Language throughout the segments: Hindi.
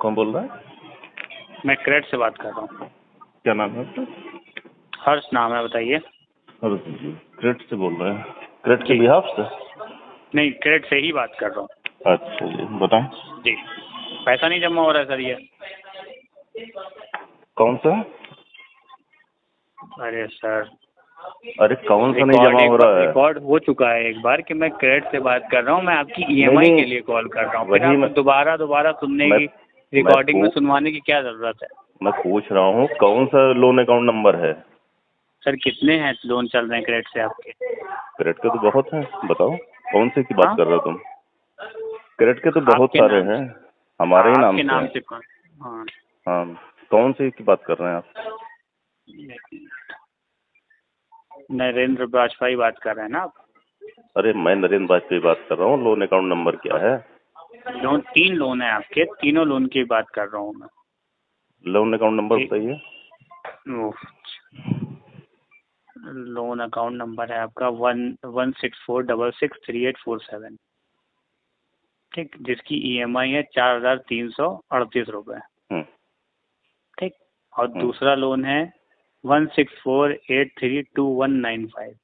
कौन बोल रहा है? मैं क्रेड से बात कर रहा हूँ। क्या नाम है आपका? हर्ष नाम है, बताइए। हर्ष जी, क्रेड से बोल रहे हैं? क्रेड के जी। बिहाफ से? नहीं, क्रेड से ही बात कर रहा हूँ। अच्छा जी, बताएं। जी, पैसा नहीं जमा हो रहा है सर ये। कौन सा? अरे सर, अरे कौन सा नहीं जमा हो रहा है? रिकॉर्ड हो चुका है एक बार कि मैं क्रेड से बात कर रहा हूँ। मैं आपकी ईएमआई के लिए कॉल कर रहा हूँ। फिर वही आपको दोबारा सुनने की, रिकॉर्डिंग में सुनवाने की क्या जरूरत है? मैं पूछ रहा हूँ कौन सा लोन अकाउंट नंबर है? सर कितने हैं लोन चल रहे हैं क्रेड से आपके? क्रेड के तो बहुत हैं, बताओ कौन से की बात हाँ? कर रहे हो तुम? क्रेड के तो बहुत आपके सारे नाम हैं, से। हमारे ही आपके नाम नाम से। से। हाँ, हाँ, कौन से की बात कर रहे हैं आप? नरेंद्र वाजपेयी बात कर रहे हैं ना आप? अरे मैं नरेंद्र वाजपेयी बात कर रहा हूँ। लोन अकाउंट नंबर क्या है? लोन 3 लोन है आपके, तीनों लोन की बात कर रहा हूँ मैं। लोन अकाउंट नंबर बताइए। लोन अकाउंट नंबर है आपका 164663847, ठीक, जिसकी ईएमआई है 4338 रुपये, ठीक। और दूसरा लोन है 164832195,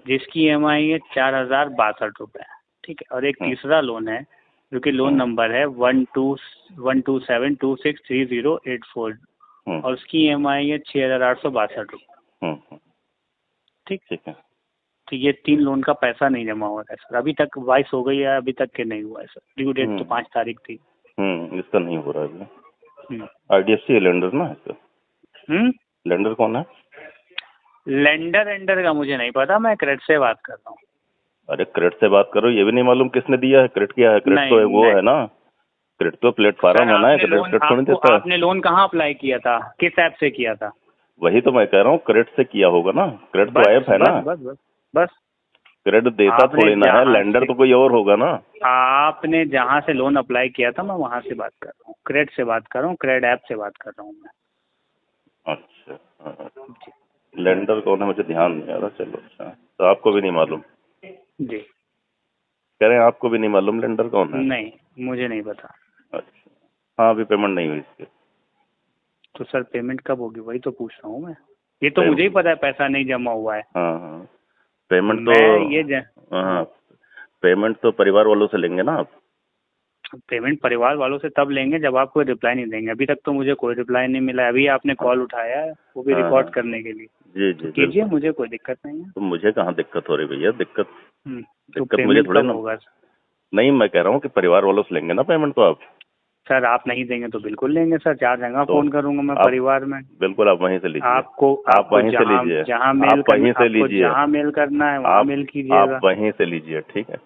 जिसकी ईएमआई है 4062 रुपये, ठीक है। और एक तीसरा लोन है जो कि लोन नंबर है 1217263084 और उसकी ईएमआई है 6862 रुपये, ठीक है। तो ये 3 लोन का पैसा नहीं जमा हुआ है सर। अभी तक 22 हो गई है, अभी तक के नहीं हुआ है सर। ड्यू डेट तो 5 तारीख थी। इसका नहीं हो रहा है। आईडीएफसी लेंडर ना है? लेंडर कौन है? लेंडर का मुझे नहीं पता, मैं क्रेड से बात कर रहा हूँ। अरे क्रेड से बात करो, ये भी नहीं मालूम किसने दिया है? क्रेड क्या है? क्रेड तो वो है ना, क्रेड तो प्लेटफॉर्म है ना, क्रेड थोड़ी देता है। आपने लोन कहाँ अप्लाई किया था, किस ऐप से किया था? वही तो मैं कह रहा हूँ, क्रेड से किया होगा ना। क्रेड तो ऐप है ना। बस क्रेड देता थोड़ी ना है, लेंडर तो कोई और होगा ना। आपने जहाँ से लोन अप्लाई किया था मैं वहाँ से बात कर रहा हूँ, क्रेड से बात कर रहा हूँ, क्रेड ऐप से बात कर रहा हूँ मैं। अच्छा, लेंडर कौन है मुझे ध्यान नहीं आ रहा। चलो अच्छा, तो आपको भी नहीं मालूम? जी, कह रहे हैं आपको भी नहीं मालूम लेंडर कौन है? नहीं, मुझे नहीं पता। अच्छा, हाँ, अभी पेमेंट नहीं हुई इसकी। तो सर पेमेंट कब होगी, वही तो पूछ रहा हूँ मैं। ये तो मुझे ही पता है पैसा नहीं जमा हुआ है। हाँ, पेमेंट तो पेमेंट तो परिवार वालों से लेंगे ना आप? पेमेंट परिवार वालों से तब लेंगे जब आप कोई रिप्लाई नहीं देंगे। अभी तक तो मुझे कोई रिप्लाई नहीं मिला है। अभी आपने कॉल उठाया है, वो भी रिकॉर्ड करने के लिए। जी तो कीजिए, मुझे कोई दिक्कत नहीं है। तो मुझे कहाँ दिक्कत हो रही भैया? दिक्कत तो मुझे थोड़ी ना होगा। नहीं, मैं कह रहा हूँ कि परिवार वालों से लेंगे ना पेमेंट तो आप। सर आप नहीं देंगे तो बिल्कुल लेंगे सर, 4 जगह फोन करूंगा मैं परिवार में। बिल्कुल, आप वहीं से लीजिए। आप वहीं से लीजिए, जहाँ मेल करना है वहाँ मेल कीजिएगा। आप वहीं से लीजिए, ठीक है?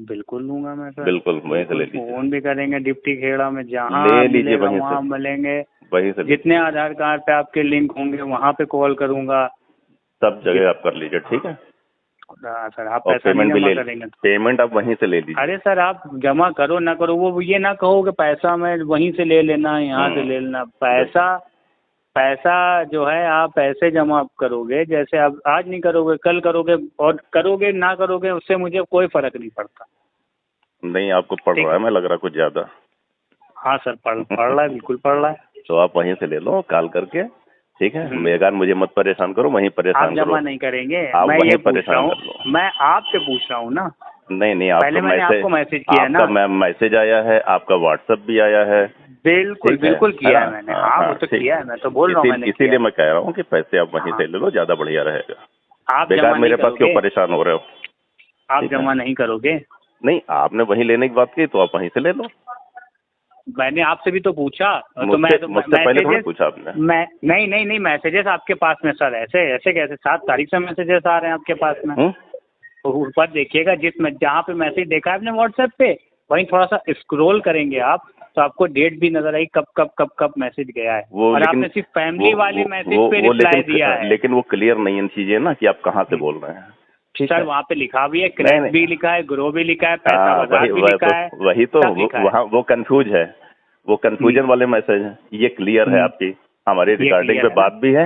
बिल्कुल लूंगा मैं सर, बिल्कुल वहीं से ले लीजिए। फोन भी करेंगे डिप्टी खेड़ा में, जहाँ ले लीजिए वहाँ मिलेंगे। वहीं से जितने आधार कार्ड पे आपके लिंक होंगे वहाँ पे कॉल करूंगा। सब जगह आप कर लीजिए, ठीक है? सर आप पैसा नहीं जमा करेंगे तो पेमेंट आप वहीं से ले लीजिए। अरे सर आप जमा करो ना करो, वो ये ना कहो कि पैसा मैं वहीं से ले लेना, यहाँ से ले लेना। पैसा जो है आप ऐसे जमा करोगे जैसे आप आज नहीं करोगे कल करोगे, और करोगे ना करोगे उससे मुझे कोई फर्क नहीं पड़ता। नहीं, आपको पड़ रहा है, मैं लग रहा कुछ ज्यादा। हाँ सर, पढ़ रहा है, बिल्कुल पढ़ रहा है। तो आप वहीं से ले लो कॉल करके, ठीक है? मेगा मुझे मत परेशान करो, वहीं परेशान करो। आप जमा नहीं करेंगे, आप मैं वहीं ये पूछ रहा परेशान हूँ, कर लो। मैं आपसे पूछ रहा हूँ ना। नहीं, पहले मैंने आपको मैसेज किया ना। आपका मैसेज आया है, आपका व्हाट्सएप भी आया है। बिल्कुल किया है मैंने। हाँ, वो तो किया है, मैं तो बोल रहा हूँ मैंने। इसीलिए मैं कह रहा हूँ कि पैसे आप वहीं से ले लो, ज्यादा बढ़िया रहेगा। आप बेकार मेरे पास क्यों परेशान हो रहे हो? आप जमा नहीं करोगे? नहीं, आपने वहीं लेने की बात की तो आप वहीं से ले लो। मैंने आपसे भी तो पूछा, तो मुझसे पहले थोड़ा पूछा आपने। नहीं, मैसेजेस आपके पास में सर, ऐसे कैसे 7 तारीख से मैसेजेस आ रहे हैं आपके पास में? तो ऊपर देखिएगा, जहाँ पे मैसेज देखा है आपने व्हाट्सएप पे, वहीं थोड़ा सा स्क्रॉल करेंगे आप तो आपको डेट भी नजर आई कब मैसेज गया है। और आपने सिर्फ फैमिली वाले मैसेज पे रिप्लाई दिया है। लेकिन वो क्लियर नहीं है चीजें ना कि आप कहाँ से बोल रहे हैं। सर वहाँ पे लिखा भी है, क्रेड भी लिखा है, ग्रो भी लिखा है, पैसा बाजार भी लिखा है। वही तो वहाँ वो कंफ्यूज है, वो कंफ्यूजन वाले मैसेज है। ये क्लियर है आपकी, हमारी रिकॉर्डिंग पे बात भी है।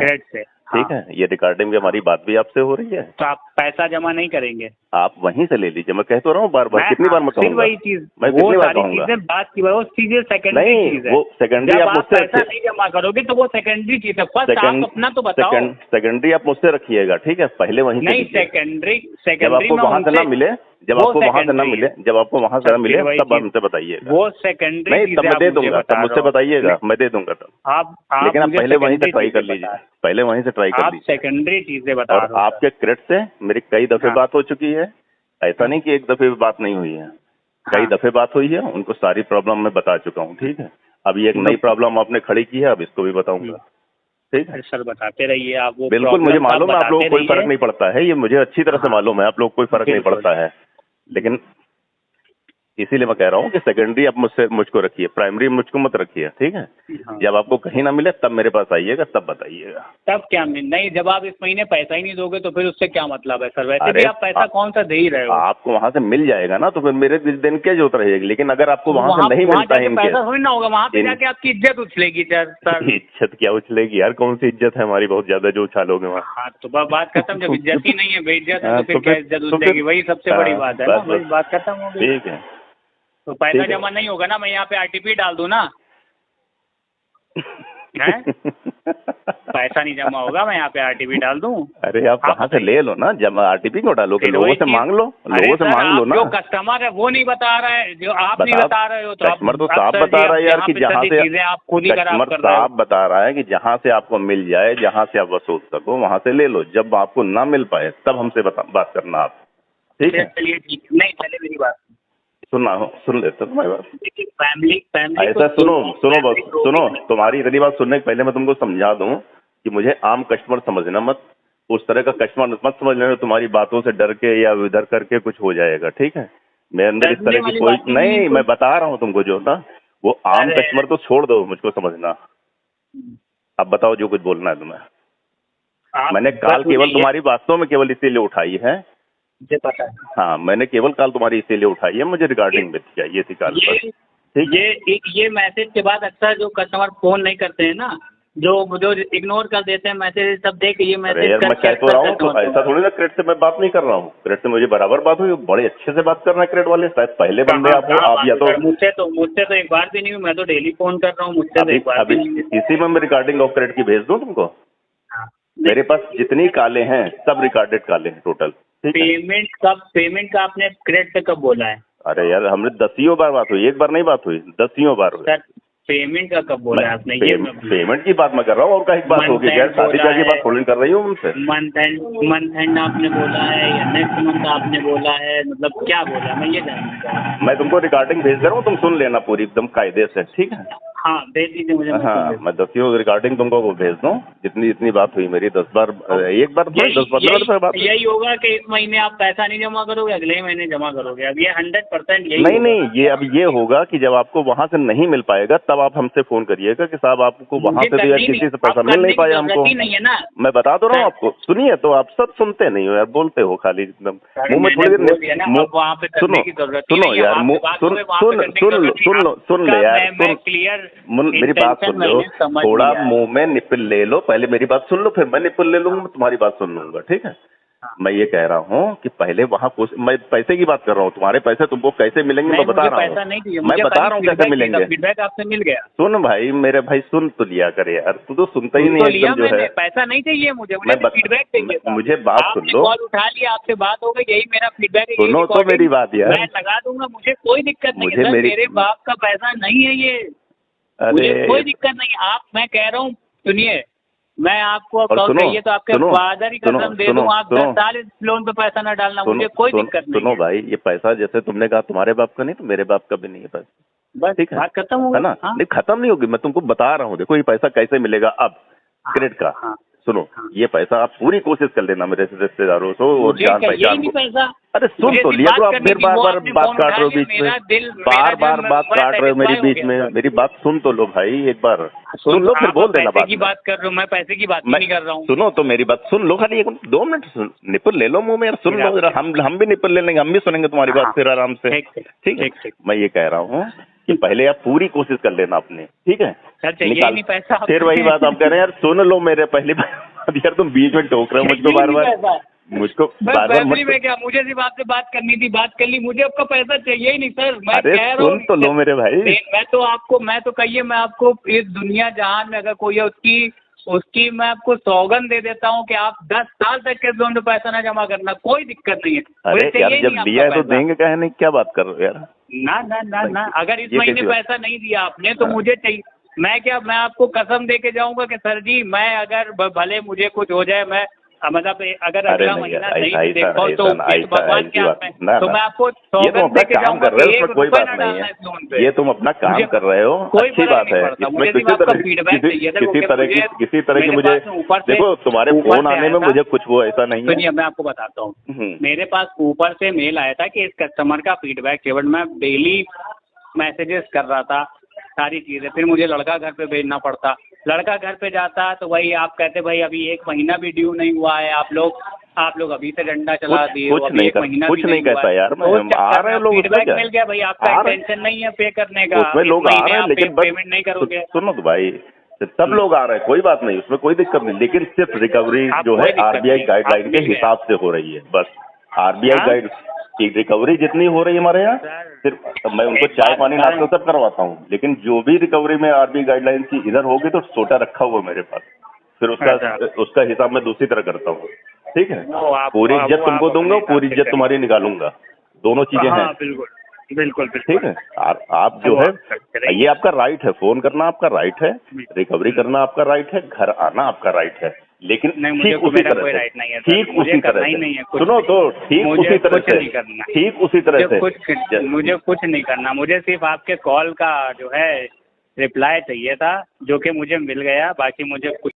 ठीक है, ये रिकॉर्डिंग में हमारी बात भी आपसे हो रही है। तो आप पैसा जमा नहीं करेंगे? आप वहीं से ले लीजिए, मैं कह तो रहा हूँ बार बार, कितनी बार मैं कहूँगा? वही चीज, मैं वो कितनी बार सारी कहूँगा? चीजें बात की वो चीजें सेकेंडरी चीज है। वो सेकेंडरी जब आप आप मुझसे पैसा नहीं जमा करोगे तो वो सेकेंडरी चीज है। फर्स्ट आप अपना तो बताओ। सेकेंडरी आप मुझसे रखिएगा, ठीक है, पहले वहीं से नहीं, लीजिए। सेकेंडरी जब आपको वहां से ना मिले, जब आपको वहां से ना मिले, जब आपको वहां से ना मिले तब हमसे बताइएगा। वो सेकेंडरी नहीं, तब मैं दे दूंगा, तब मुझसे बताइएगा, मैं दे दूंगा तब। आप लेकिन आप पहले वहीं से ट्राई कर लीजिए, पहले वहीं से ट्राई कर लीजिए। आप सेकेंडरी चीजें बता रहे और आपके क्रेडिट से मेरी कई दफे बात हो चुकी है, ऐसा नहीं कि एक दफे भी बात नहीं हुई है, कई दफे बात हुई है, उनको सारी प्रॉब्लम मैं बता चुका हूँ, ठीक है। अभी एक नई प्रॉब्लम आपने खड़ी की है, अब इसको भी बताऊंगा, ठीक है। सर बताते रहिए आप। वो बिल्कुल, मुझे मालूम है आप लोगों को कोई फर्क नहीं पड़ता है, ये मुझे अच्छी तरह से मालूम है, आप लोग को कोई फर्क नहीं पड़ता है, लेकिन इसीलिए मैं कह रहा हूँ कि सेकेंडरी आप मुझको रखिए, प्राइमरी मुझको मत रखिए, ठीक है। जब आपको कहीं ना मिले तब मेरे पास आइएगा, तब बताइएगा। तब क्या नहीं, जब आप इस महीने पैसा ही नहीं दोगे तो फिर उससे क्या मतलब है सर? वैसे भी आप पैसा कौन सा दे ही रहे हो। आपको वहाँ से मिल जाएगा ना, तो फिर मेरे दिन क्या जरूरत रहेगी। लेकिन अगर आपको वहाँ से नहीं मिलता है, पैसा थोड़ी ना होगा, वहाँ पे जाके आपकी इज्जत उछलेगी सर। इज्जत क्या उछलेगी यार, कौन सी इज्जत है हमारी, बहुत ज्यादा जो उछालोगे वहाँ। हाँ तो बात खत्म। जब इज्जत ही नहीं है, बेइज्जत है, तो फिर क्या इज्जत उछलेगी? वही सबसे बड़ी बात है ना, वही बात खत्म हो गई। ठीक है, तो पैसा जमा नहीं होगा ना, मैं यहाँ पे आरटीपी डाल दूं ना? पैसा नहीं जमा होगा, मैं यहाँ पे आरटीपी डाल दूं? अरे आप वहाँ से ले लो ना, जमा आरटीपी क्यों डालोगे? लोगों से मांग लो, लोगों से मांग लो ना। जो कस्टमर है वो नहीं बता रहा है, जो आप नहीं बता रहे हो, तो कस्टमर तो साफ बता रहा है यार कि जहाँ से आप खुद ही कस्टमर साफ बता रहा है कि जहाँ से आपको मिल जाए, जहाँ से आप वसूल सको वहाँ से ले लो। जब आपको ना मिल पाए तब हमसे बात करना आप, ठीक है। चलिए ठीक, नहीं पहले मेरी बात सुन लेते तुम्हारी बात। फैमिली ऐसा सुनो, तुम्हारी इतनी बात सुनने के पहले मैं तुमको समझा दूं कि मुझे आम कस्टमर समझना मत, उस तरह का कस्टमर मत समझ लेना तुम्हारी बातों से डर के या इधर करके कुछ हो जाएगा, ठीक है। मेरे अंदर इस तरह की कोई नहीं, मैं बता रहा हूँ तुमको जो ना, वो आम कस्टमर तो छोड़ दो, मुझको समझना। अब बताओ जो कुछ बोलना है तुम्हें। मैंने कॉल केवल तुम्हारी बातों में केवल इसीलिए उठाई है, मुझे पता है। हाँ, मैंने केवल कॉल तुम्हारी इसीलिए उठाई है, मुझे रिगार्डिंग में चाहिए थी कॉल पर, ठीक। ये मैसेज के बाद अक्सर जो कस्टमर फोन नहीं करते हैं ना, जो इग्नोर कर देते हैं मैसेज, सब देख ये मैसेज यार मैं कह तो रहा हूँ, तो ऐसा थोड़ी ना क्रेडिट से मैं बात नहीं कर रहा हूँ, क्रेडिट से मुझे बराबर बात हुई, बड़े अच्छे से बात कर रहे हैं क्रेडिट वाले, शायद पहले बंदे आप या तो मुझसे तो एक बार भी नहीं हुई, मैं तो डेली फोन कर रहा हूँ, मुझसे तो एक बार भी नहीं। इसी में मैं रिकॉर्डिंग ऑफ क्रेडिट की भेज दूँ तुमको। मेरे पास जितनी काले हैं सब रिकॉर्डेड काले हैं टोटल। पेमेंट का आपने क्रेडिट पे कब बोला है? अरे यार हमने दसियों बार बात हुई, एक बार नहीं बात हुई, दसियों बार हुई। सर पेमेंट का कब बोला है आपने? पेमेंट की बात मैं कर रहा हूँ, और कहीं बात होगी यार, शादी ब्याह की बात थोड़ी कर रही हूँ उनसे। मंथ एंड आपने बोला है या नेक्स्ट मंथ आपने बोला है, मतलब क्या बोला, मैं ये जानना चाह रहा हूँ। मैं तुमको रिकॉर्डिंग भेज दे रहा हूँ, तुम सुन लेना पूरी एकदम कायदे से, ठीक है। हाँ भेज दीजिए मुझे। हाँ मैं दसियों रिकॉर्डिंग तुमको भेज दूँ, जितनी बात हुई मेरी 10 बार, एक बार 10-15 बात। यही होगा कि इस महीने आप पैसा नहीं जमा करोगे, अगले महीने जमा करोगे, अब ये 100% यही नहीं, ये अब ये होगा कि जब आपको वहाँ से नहीं मिल पाएगा तब आप हमसे फोन करिएगा कि साहब आपको वहाँ से भी किसी से पैसा मिल नहीं पाया हमको। नहीं है ना, मैं बता तो रहा हूँ आपको, सुनिए तो आप सब सुनते नहीं हो यार, बोलते हो खाली एकदम मुंह में थोड़ी देर। सुनो यार, सुन ले यार, मेरी बात सुन लो, थोड़ा मुंह में निपल ले लो, पहले मेरी बात सुन लो, फिर मैं निपल ले लूंगा, तुम्हारी बात सुन लूंगा, ठीक है। मैं ये कह रहा हूँ कि पहले वहाँ मैं पैसे की बात कर रहा हूँ, तुम्हारे पैसे तुमको कैसे मिलेंगे मैं बता रहा हूँ, मैं बता रहा हूँ कैसे मिलेंगे। फीडबैक आपसे मिल गया। सुन भाई, मेरे भाई सुन तो लिया करे यार, तू तो सुनता ही नहीं एकदम जो है। पैसा नहीं चाहिए मुझे फीडबैक चाहिए। मुझे बात सुन लो, कॉल उठा लिया, आपसे बात हो गई, यही मेरा फीडबैक है। सुनो तो मेरी बात यार, मैं लगा दूंगा, मुझे कोई दिक्कत नहीं है, मेरे बाप का पैसा नहीं है ये, मुझे कोई दिक्कत नहीं। मैं कह रहा हूँ, सुनिए, मैं आपको कहिए तो आपके फादर ही कसम दे दूं, आप 10 साल इस लोन पे पैसा न डालना, मुझे कोई दिक्कत नहीं। सुनो भाई, ये पैसा जैसे तुमने कहा तुम्हारे बाप का नहीं, तो मेरे बाप का भी नहीं है पैसा, बस ठीक है, बात खत्म हो गई ना। नहीं खत्म नहीं होगी, मैं तुमको बता रहा हूँ, देखो ये पैसा कैसे मिलेगा अब क्रेडिट का। सुनो, ये पैसा आप पूरी कोशिश कर लेना मेरे रिश्तेदारों से और जान पहचान को। अरे सुन तो लिया, तो आप फिर बार बात काट रहे हो बीच में, बार बात काट रहे हो मेरी बीच में, मेरी बात सुन तो लो भाई, एक बार सुन लो फिर बोल देना। पैसे की बात कर रहा हूँ मैं, पैसे की बात नहीं कर रहा हूँ। सुनो तो मेरी बात सुन लो, खाली 2 मिनट निपल ले लो मुंह में, सुन लो जरा, हम भी निपल ले लेंगे, हम भी सुनेंगे तुम्हारी बात फिर आराम से, ठीक है। मैं ये कह रहा हूँ कि पहले आप पूरी कोशिश कर लेना अपने, ठीक है। नहीं पैसा, फिर वही बात आप कह रहे हैं यार, सुन लो मेरे पहली बार अब यार तुम बीच में टोक रहे हो मुझको बार बार, मुझको बार बार फैमिली में क्या, मुझे सिर्फ आपसे बात करनी थी, बात कर ली, मुझे आपका पैसा चाहिए ही नहीं सर। मैं अरे कह रहा हूँ, सुन तो लो मेरे भाई। मैं तो कहिए, मैं आपको इस दुनिया जहान में अगर कोई है उसकी मैं आपको सौगंध दे देता हूँ कि आप 10 साल तक के लोन में पैसा ना जमा करना, कोई दिक्कत नहीं है। अरे यार जब दिया है तो देंगे, कहे नहीं, क्या बात कर रहे हो यार। ना ना ना ना, अगर इस महीने पैसा नहीं दिया आपने तो मुझे चाहिए। मैं आपको कसम दे के जाऊंगा कि सर जी, मैं अगर भले मुझे कुछ हो जाए, मैं मतलब अगर अगला महीना नहीं दे पाऊँ तो भगवान के हाथ में, तो मैं आपको सौगंध दे के जाऊंगा कि एक कोई रुपया बात ना नहीं डालना है, इस लोन पे। ये तुम अपना काम कर रहे हो, अच्छी बात है। इसमें किसी तरह की मुझे देखो, तुम्हारे फोन आने में मुझे कुछ वो ऐसा नहीं है। सुनिए, मैं आपको बताता हूँ, मेरे पास ऊपर से मेल आया था कि इस कस्टमर का फीडबैक केवल, मैं डेली मैसेजेस कर रहा था, सारी चीज़ें, फिर मुझे लड़का घर पे भेजना पड़ता, लड़का घर पे जाता तो वही आप कहते भाई अभी 1 महीना भी ड्यू नहीं हुआ है, आप लोग अभी से डंडा चला दिए, कुछ नहीं कहता यार, आ रहे लोग, फीडबैक मिल गया भाई, आपका इंटेंशन नहीं है पे करने का, उसमें लोग आ रहे हैं लेकिन पेमेंट नहीं करोगे। सुनो तो भाई, सब लोग आ रहे हैं, कोई बात नहीं, उसमें कोई दिक्कत नहीं, लेकिन सिर्फ रिकवरी जो है आरबीआई गाइडलाइन के हिसाब से हो रही है, बस। आरबीआई गाइड की रिकवरी जितनी हो रही है हमारे यहाँ, सिर्फ मैं उनको चाय पानी नाश्ता सब करवाता हूँ, लेकिन जो भी रिकवरी में आरबीआई गाइडलाइन की इधर होगी तो सोटा रखा हुआ मेरे पास, फिर उसका हिसाब मैं दूसरी तरह करता हूँ। ठीक है, पूरी इज्जत तुमको दूंगा, पूरी इज्जत तुम्हारी निकालूंगा, दोनों चीजें हैं। बिल्कुल ठीक है, आप जो है, ये आपका राइट है, फोन करना आपका राइट है, रिकवरी करना आपका राइट है, घर आना आपका राइट है, लेकिन ठीक उसी तरह से, ठीक उसी तरह से, सुनो तो, ठीक उसी तरह से, ठीक उसी तरह से। मुझे कुछ नहीं करना, मुझे सिर्फ आपके कॉल का जो है रिप्लाई चाहिए था, जो कि मुझे मिल गया, बाकी मुझे कुछ